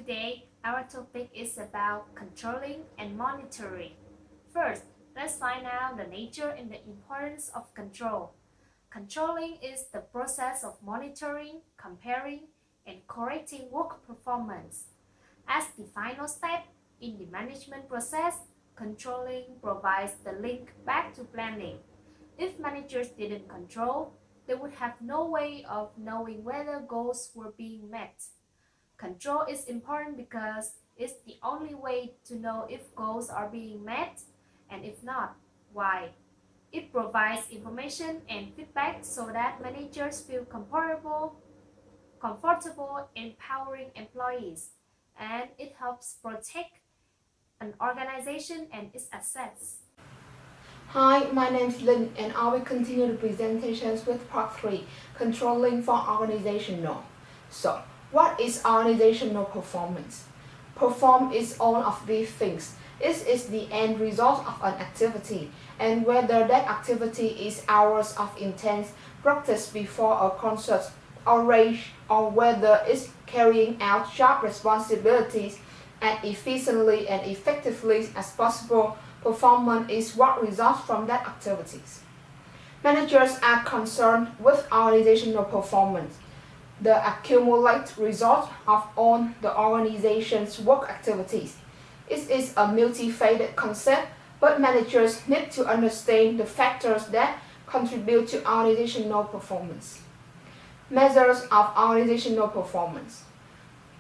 Today, our topic is about controlling and monitoring. First, let's find out the nature and the importance of control. Controlling is the process of monitoring, comparing, and correcting work performance. As the final step in the management process, controlling provides the link back to planning. If managers didn't control, they would have no way of knowing whether goals were being met. Control is important because it's the only way to know if goals are being met, and if not, why. It provides information and feedback so that managers feel comfortable empowering employees, and it helps protect an organization and its assets. Hi, my name is Lynn and I will continue the presentations with part 3, Controlling for Organizational. So, what is organizational performance? Perform is all of these things. It is the end result of an activity, and whether that activity is hours of intense practice before a concert or race, or whether it's carrying out job responsibilities as efficiently and effectively as possible, performance is what results from that activities. Managers are concerned with organizational performance, the accumulated result of all the organization's work activities. It is a multifaceted concept, but managers need to understand the factors that contribute to organizational performance. Measures of organizational performance.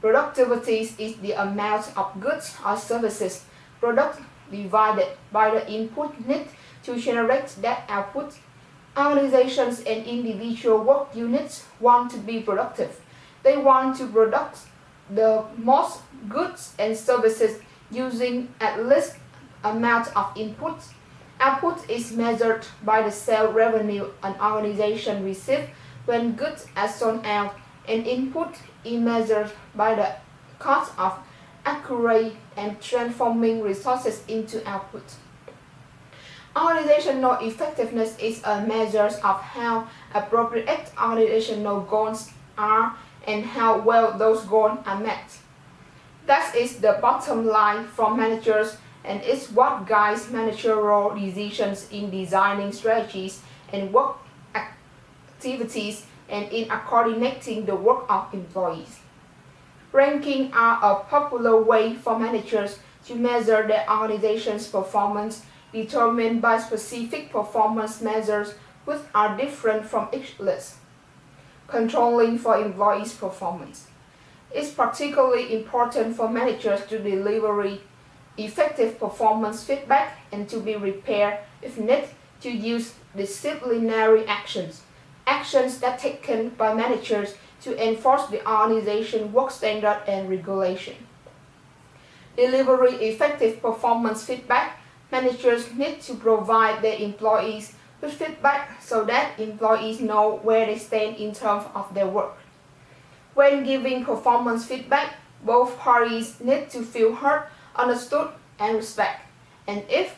Productivity is the amount of goods or services produced divided by the input needed to generate that output. Organizations and individual work units want to be productive. They want to produce the most goods and services using at least amount of input. Output is measured by the sales revenue an organization receives when goods are sold out, and input is measured by the cost of acquiring and transforming resources into output. Organizational effectiveness is a measure of how appropriate organizational goals are and how well those goals are met. That is the bottom line for managers, and is what guides managerial decisions in designing strategies and work activities and in coordinating the work of employees. Rankings are a popular way for managers to measure their organization's performance, determined by specific performance measures which are different from each list. Controlling for employees' performance. It's particularly important for managers to deliver effective performance feedback and to be prepared, if needed, to use disciplinary actions. Actions that are taken by managers to enforce the organization's work standard and regulation. Delivering effective performance feedback, managers need to provide their employees with feedback so that employees know where they stand in terms of their work. When giving performance feedback, both parties need to feel heard, understood, and respected. And if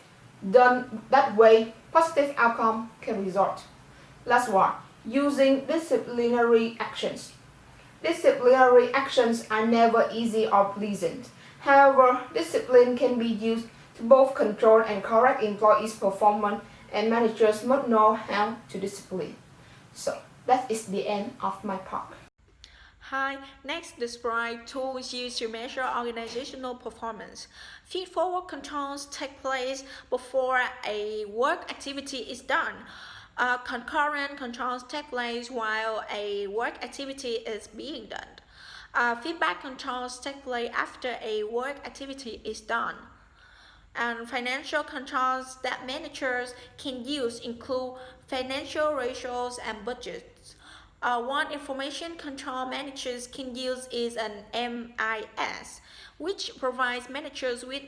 done that way, positive outcome can result. Last one, using disciplinary actions. Disciplinary actions are never easy or pleasant. However, discipline can be used to both control and correct employees' performance, and managers must know how to discipline. So, that is the end of my part. Hi, next describe tools used to measure organizational performance. Feed-forward controls take place before a work activity is done. Concurrent controls take place while a work activity is being done. Feedback controls take place after a work activity is done. And financial controls that managers can use include financial ratios and budgets. One information control managers can use is an MIS, which provides managers with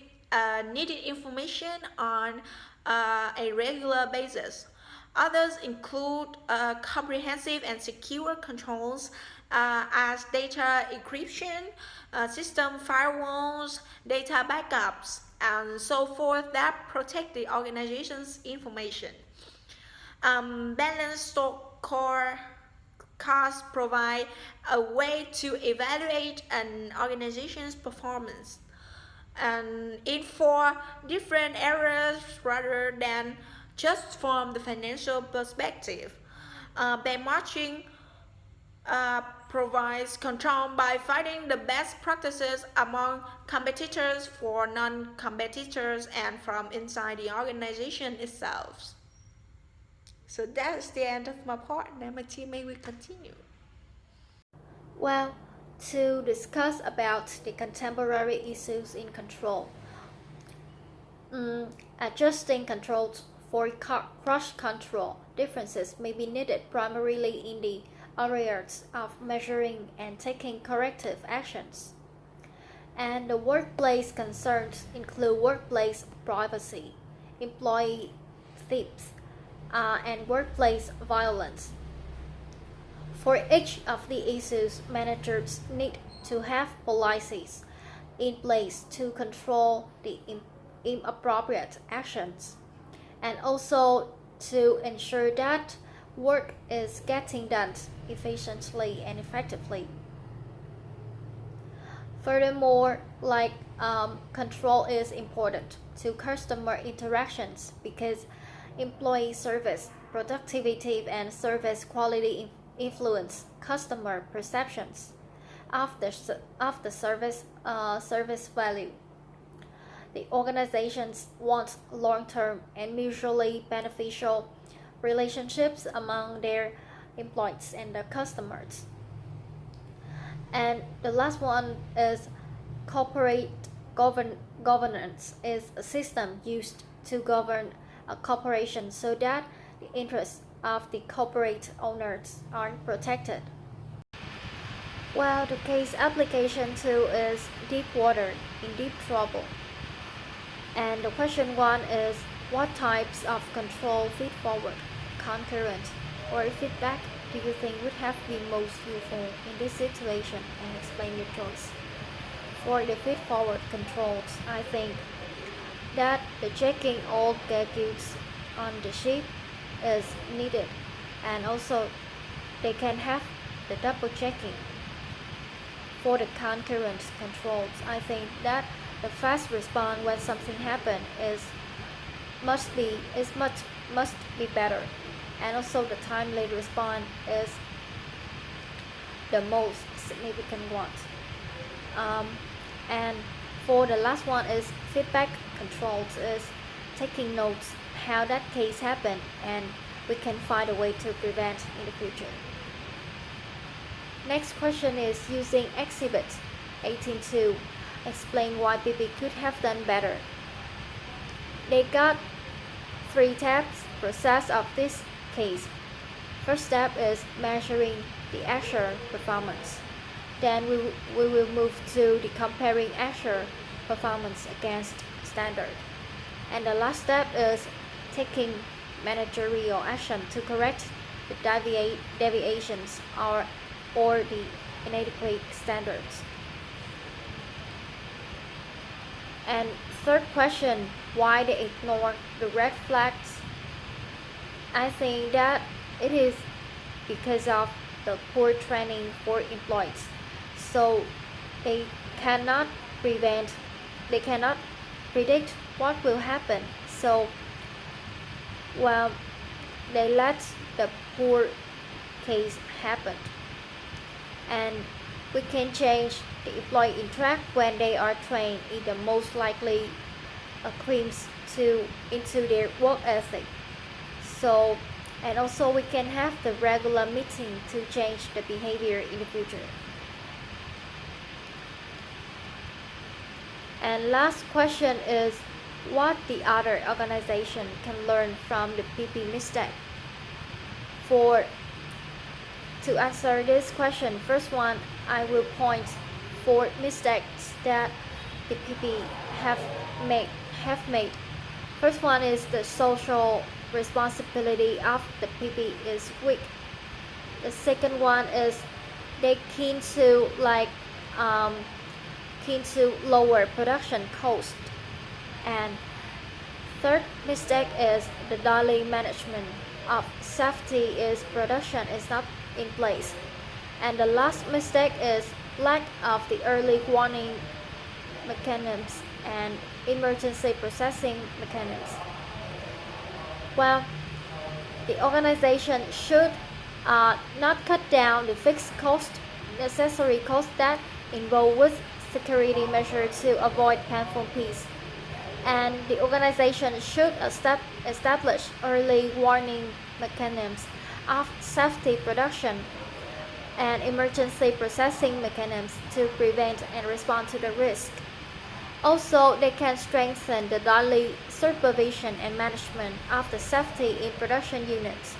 needed information on a regular basis. Others include comprehensive and secure controls as data encryption, system firewalls, data backups, and so forth that protect the organization's information. Balanced scorecard costs provide a way to evaluate an organization's performance and in four different areas rather than just from the financial perspective. Benchmarking provides control by finding the best practices among competitors for non-competitors and from inside the organization itself. So that's the end of my part. Now my teammate will continue. Well, to discuss about the contemporary issues in control. Adjusting controls for crush control differences may be needed primarily in the areas of measuring and taking corrective actions. And the workplace concerns include workplace privacy, employee thefts, and workplace violence. For each of the issues, managers need to have policies in place to control the inappropriate actions and also to ensure that work is getting done efficiently and effectively. Furthermore, control is important to customer interactions because employee service, productivity, and service quality influence customer perceptions of the service value. The organizations want long-term and mutually beneficial relationships among their employees and their customers. And the last one is corporate governance is a system used to govern a corporation so that the interests of the corporate owners are protected. Well, the case application 2 is deep water in deep trouble. And the question 1 is what types of control feed-forward, concurrent, or feedback do you think would have been most useful in this situation, and explain your choice. For the feed-forward controls, I think that the checking all gadgets on the ship is needed, and also they can have the double checking. For the concurrent controls, I think that the fast response when something happens must be better, and also the timely response is the most significant one. And for the last one is feedback controls is taking notes how that case happened, and we can find a way to prevent in the future. Next question is using Exhibit 18.2. Explain why PP could have done better. They got 3 steps process of this case. First step is measuring the actual performance. Then we will move to the comparing actual performance against standard. And the last step is taking managerial action to correct the deviations or the inadequate standards. And third question, why they ignore the red flags? I think that it is because of the poor training for employees. So they cannot predict what will happen. So they let the poor case happen. And we can change the employee interact when they are trained in the most likely creams into their work ethic. So, and also we can have the regular meeting to change the behavior in the future. And last question is what the other organization can learn from the PP mistake. To answer this question, first one, I will point 4 mistakes that the PP have made. First one is the social responsibility of the PP is weak. The second one is they keen to lower production cost. And third mistake is the daily management of safety is production is not in place. And the last mistake is lack of the early warning mechanisms and emergency processing mechanisms. Well, the organization should not cut down the fixed cost, necessary costs that involve with security measures to avoid painful peace. And the organization should establish early warning mechanisms of safety production and emergency processing mechanisms to prevent and respond to the risk. Also, they can strengthen the daily supervision and management of the safety in production units,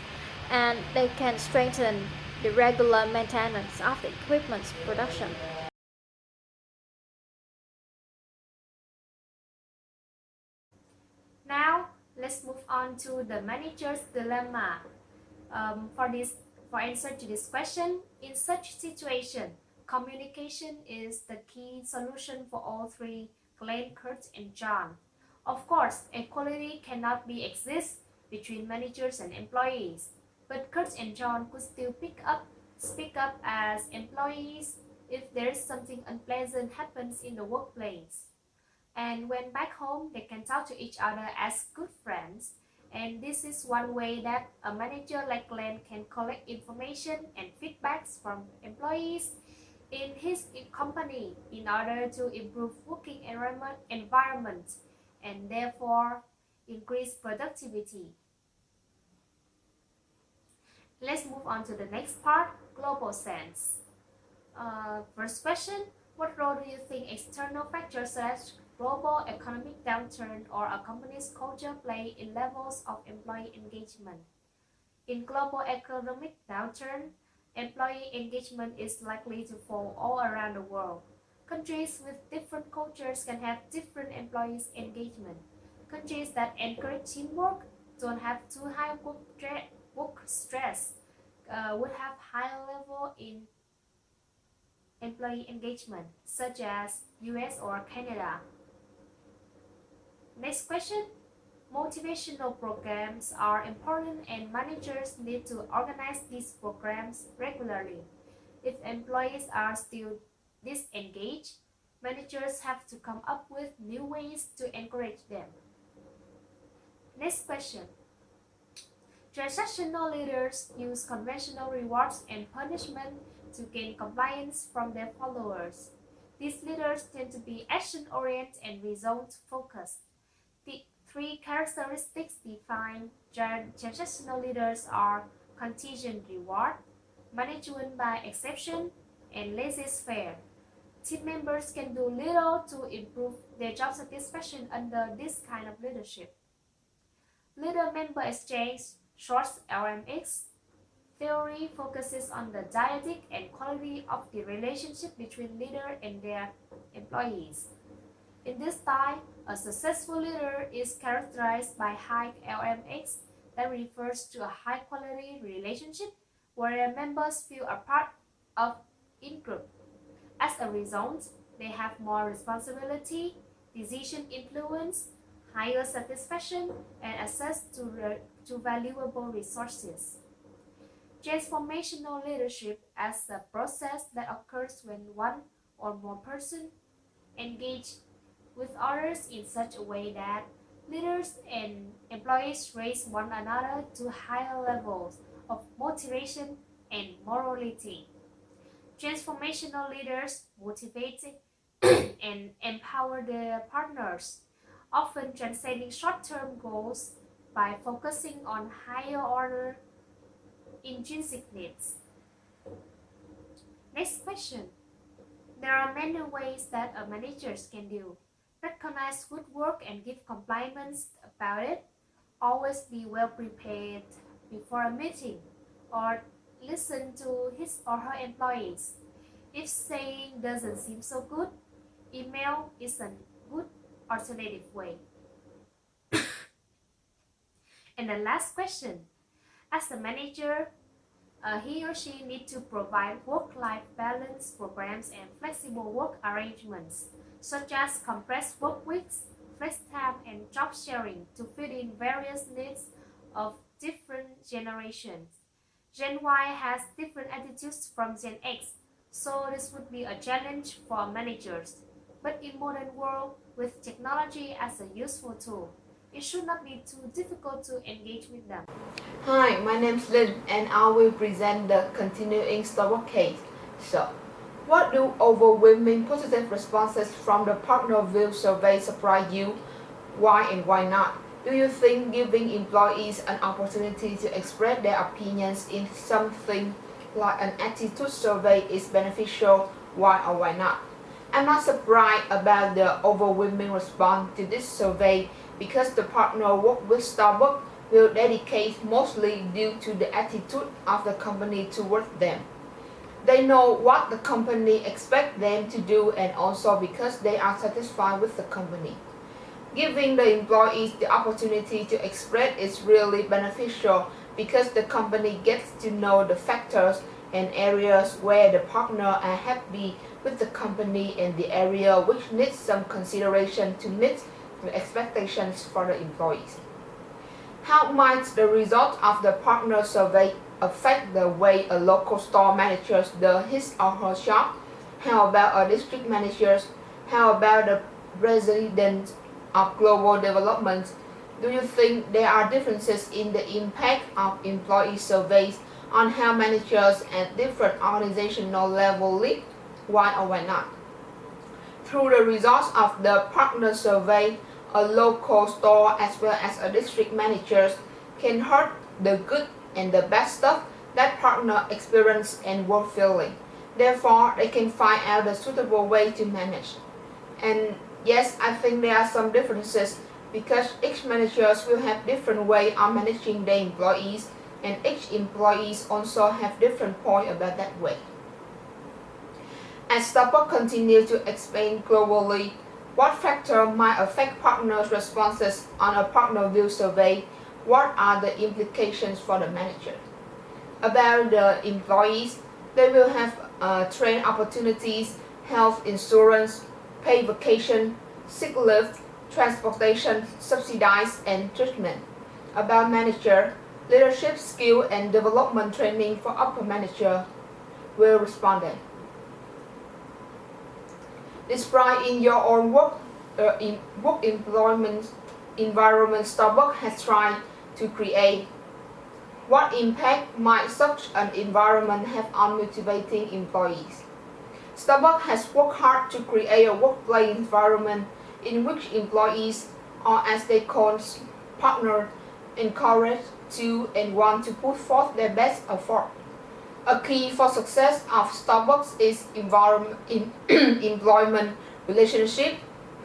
and they can strengthen the regular maintenance of the equipment's production. Now, let's move on to the manager's dilemma. For answer to this question, in such situation, communication is the key solution for all three, Glenn, Kurt, and John. Of course, equality cannot be exist between managers and employees, but Kurt and John could still speak up as employees if there is something unpleasant happens in the workplace. And when back home, they can talk to each other as good friends. And this is one way that a manager like Glenn can collect information and feedbacks from employees in his company in order to improve working environment and therefore increase productivity. Let's move on to the next part, global sense. First question, what role do you think external factors such as global economic downturn or a company's culture play in levels of employee engagement? In global economic downturn, employee engagement is likely to fall all around the world. Countries with different cultures can have different employees engagement. Countries that encourage teamwork don't have too high work stress would have higher level in employee engagement, such as US or Canada. Next question. Motivational programs are important and managers need to organize these programs regularly. If employees are still disengaged, managers have to come up with new ways to encourage them. Next question. Transactional leaders use conventional rewards and punishment to gain compliance from their followers. These leaders tend to be action-oriented and result-focused. The three characteristics define transactional leaders are contingent reward, management by exception, and laissez-faire. Team members can do little to improve their job satisfaction under this kind of leadership. Leader-member exchange, short LMX, theory focuses on the dyadic and quality of the relationship between leader and their employees. In this style, a successful leader is characterized by high LMX that refers to a high-quality relationship where members feel a part of in-group. As a result, they have more responsibility, decision influence, higher satisfaction, and access to valuable resources. Transformational leadership as a process that occurs when one or more persons engage with others in such a way that leaders and employees raise one another to higher levels of motivation and morality. Transformational leaders motivate and empower their partners, often transcending short-term goals by focusing on higher order intrinsic needs. Next question. There are many ways that a manager can do. Recognize good work and give compliments about it. Always be well prepared before a meeting or listen to his or her employees. If saying doesn't seem so good, email is a good alternative way. And the last question. As a manager, he or she needs to provide work-life balance programs and flexible work arrangements, such as compressed work weeks, flex time, and job sharing to fit in various needs of different generations. Gen Y has different attitudes from Gen X, so this would be a challenge for managers. But in modern world, with technology as a useful tool, it should not be too difficult to engage with them. Hi, my name is Lynn and I will present the continuing Starbucks case. So, what do overwhelming positive responses from the partner view survey surprise you? Why and why not? Do you think giving employees an opportunity to express their opinions in something like an attitude survey is beneficial? Why or why not? I'm not surprised about the overwhelming response to this survey because the partner work with Starbucks will dedicate mostly due to the attitude of the company towards them. They know what the company expects them to do and also because they are satisfied with the company. Giving the employees the opportunity to express is really beneficial because the company gets to know the factors and areas where the partner are happy with the company and the area which needs some consideration to meet the expectations for the employees. How might the result of the partner survey affect the way a local store manager does his or her job? How about a district manager? How about the president of global development? Do you think there are differences in the impact of employee surveys on how managers at different organizational levels lead? Why or why not? Through the results of the partner survey, a local store as well as a district manager can hear the good and the bad stuff that partner experience and work feeling. Therefore, they can find out the suitable way to manage. And yes, I think there are some differences because each managers will have different way of managing their employees and each employees also have different point about that way. As Starbucks continues to expand globally, what factor might affect partners' responses on a partner view survey? What are the implications for the manager? About the employees, they will have training opportunities, health insurance, paid vacation, sick leave, transportation, subsidized and treatment. About manager, leadership skill and development training for upper manager will respond. Describe in your own work employment environment Starbucks has tried to create. What impact might such an environment have on motivating employees? Starbucks has worked hard to create a workplace environment in which employees, or as they call partners, encouraged to and want to put forth their best effort. A key for success of Starbucks is employment relationship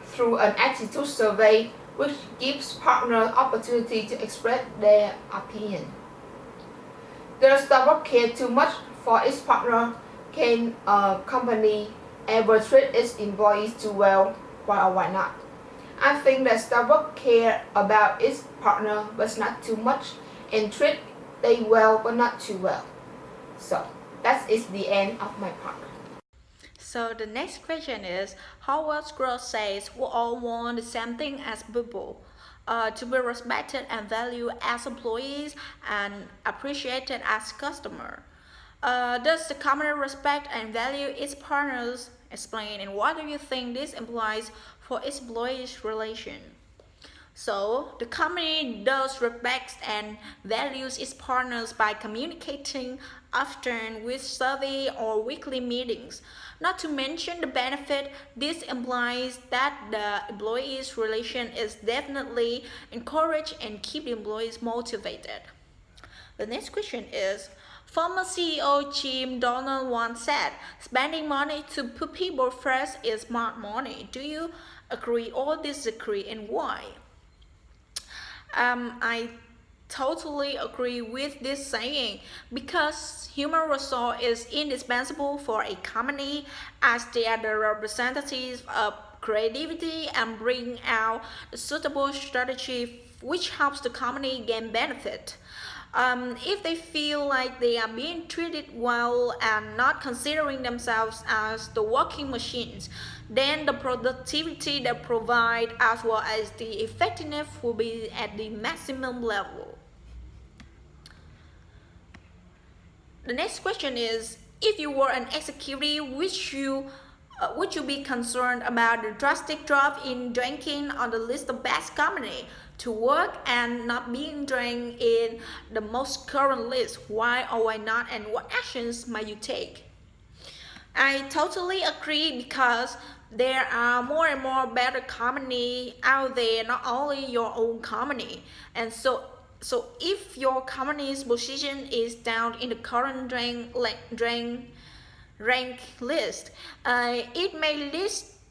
through an attitude survey which gives partners opportunity to express their opinion. Does Starbucks care too much for its partner? Can a company ever treat its employees too well? Why or why not? I think that Starbucks care about its partner but not too much and treat them well but not too well. So that is the end of my part. So the next question is, Howard Gross says we all want the same thing as people. To be respected and valued as employees and appreciated as customers. Does the company respect and value its partners? Explain, and what do you think this implies for its employees' relation? So, the company does respect and values its partners by communicating often with survey or weekly meetings. Not to mention the benefit, this implies that the employees' relation is definitely encouraged and keep the employees motivated. The next question is, former CEO Jim Donald once said, spending money to put people first is smart money. Do you agree or disagree, and why? I totally agree with this saying because human resource is indispensable for a company as they are the representatives of creativity and bring out the suitable strategy which helps the company gain benefit. If they feel like they are being treated well and not considering themselves as the working machines, then the productivity they provide as well as the effectiveness will be at the maximum level. The next question is, if you were an executive, would you be concerned about the drastic drop in ranking on the list of best company to work and not being ranked in the most current list? Why or why not, and what actions might you take? I totally agree because there are more and more better company out there, not only your own company. And so if your company's position is down in the current rank list, it may lead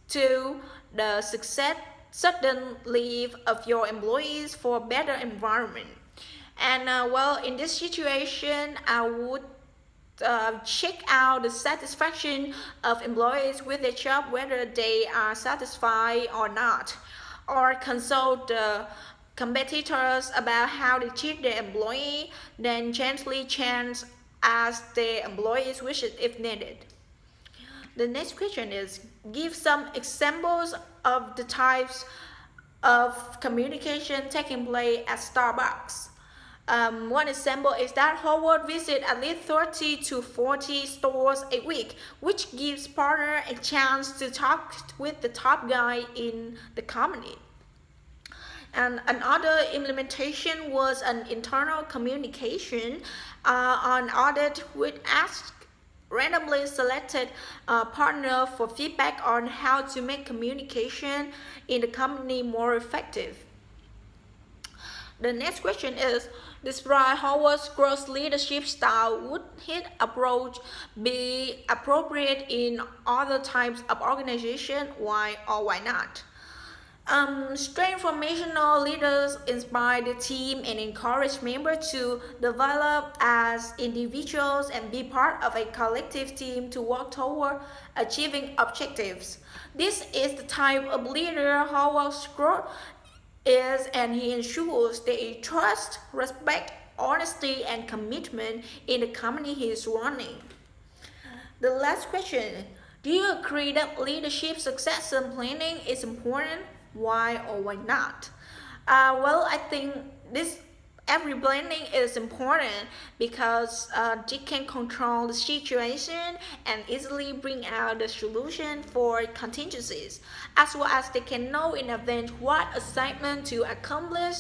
to the success sudden leave of your employees for a better environment. And well, in this situation, I would check out the satisfaction of employees with their job, whether they are satisfied or not, or consult the competitors about how they treat their employee, then gently chance ask their employees wishes if needed. The next question is, give some examples of the types of communication taking place at Starbucks. One example is that Howard visits at least 30 to 40 stores a week, which gives partner a chance to talk with the top guy in the company. And another implementation was an internal communication on audit, which asked randomly selected partner for feedback on how to make communication in the company more effective. The next question is, describe Howard's growth leadership style. Would his approach be appropriate in other types of organization? Why or why not? Transformational leaders inspire the team and encourage members to develop as individuals and be part of a collective team to work toward achieving objectives. This is the type of leader Howard's growth is, and he ensures they trust, respect, honesty, and commitment in the company he is running. The last question, do you agree that leadership succession planning is important? Why or why not? Well, I think this every planning is important because they can control the situation and easily bring out the solution for contingencies, as well as they can know in advance what assignment to accomplish,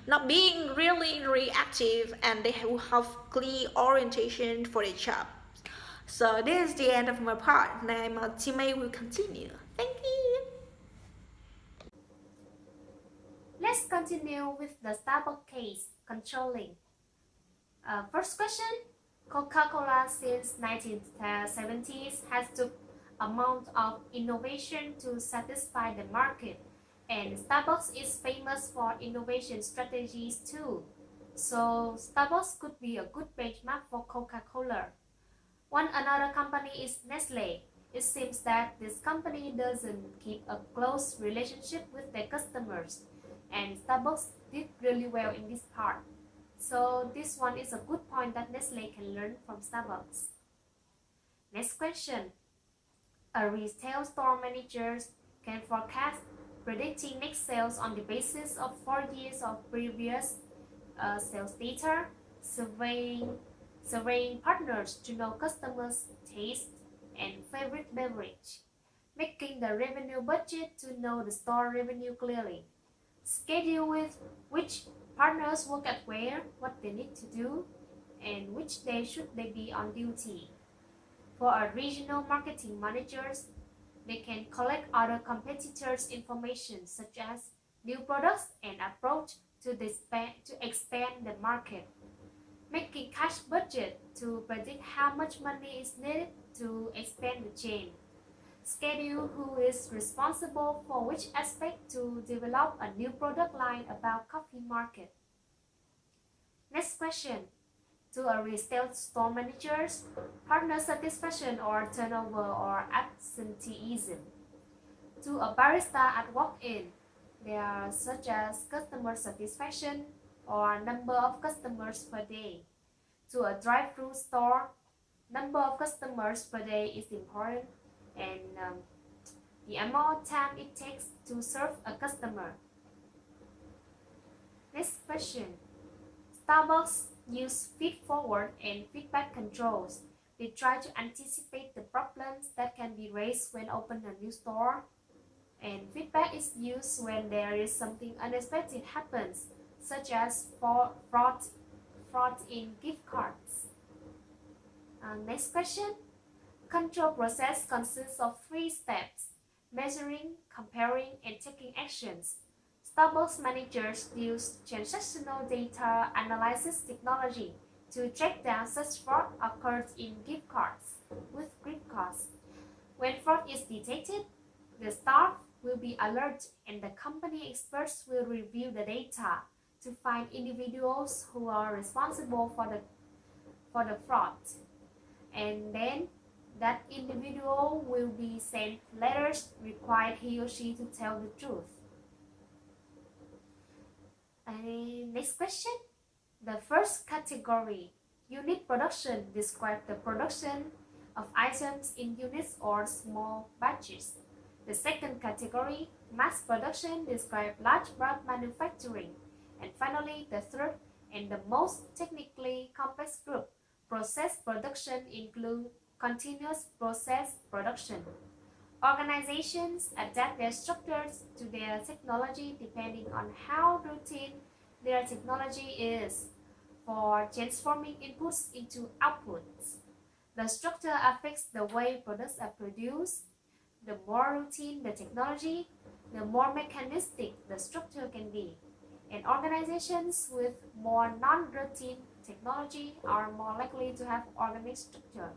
not being really reactive, and they have clear orientation for their job. So this is the end of my part. Now my teammate will continue. Thank you. Let's continue with the Starbucks case, controlling. First question, Coca-Cola since 1970s has took amount of innovation to satisfy the market, and Starbucks is famous for innovation strategies too. So Starbucks could be a good benchmark for Coca-Cola. One another company is Nestle. It seems that this company doesn't keep a close relationship with their customers, and Starbucks did really well in this part. So this one is a good point that Nestle can learn from Starbucks. Next question. A retail store manager can forecast predicting next sales on the basis of 4 years of previous sales data, surveying partners to know customers' taste and favorite beverage, making the revenue budget to know the store revenue clearly, schedule with which partners work at where, what they need to do, and which day should they be on duty. For our regional marketing managers, they can collect other competitors' information such as new products and approach to expand the market, making cash budget to predict how much money is needed to expand the chain, schedule who is responsible for which aspect to develop a new product line about coffee market. Next question. To a retail store managers, partner satisfaction or turnover or absenteeism. To a barista at walk-in, they are such as customer satisfaction or number of customers per day. To a drive-through store, number of customers per day is important, and the amount of time it takes to serve a customer. Next question. Starbucks use feed-forward and feedback controls. They try to anticipate the problems that can be raised when opening a new store. And feedback is used when there is something unexpected happens, such as fraud in gift cards. Next question. Control process consists of 3 steps: measuring, comparing, and taking actions. Starbucks managers use transactional data analysis technology to track down such fraud occurred in gift cards with gift cards. When fraud is detected, the staff will be alerted and the company experts will review the data to find individuals who are responsible for the fraud. And then that individual will be sent letters required he or she to tell the truth. And next question. The first category, unit production, describe the production of items in units or small batches. The second category, mass production, describe large bulk manufacturing. And finally, the third and the most technically complex group, process production, include continuous process production. Organizations adapt their structures to their technology depending on how routine their technology is for transforming inputs into outputs. The structure affects the way products are produced. The more routine the technology, the more mechanistic the structure can be. And organizations with more non-routine technology are more likely to have organic structure.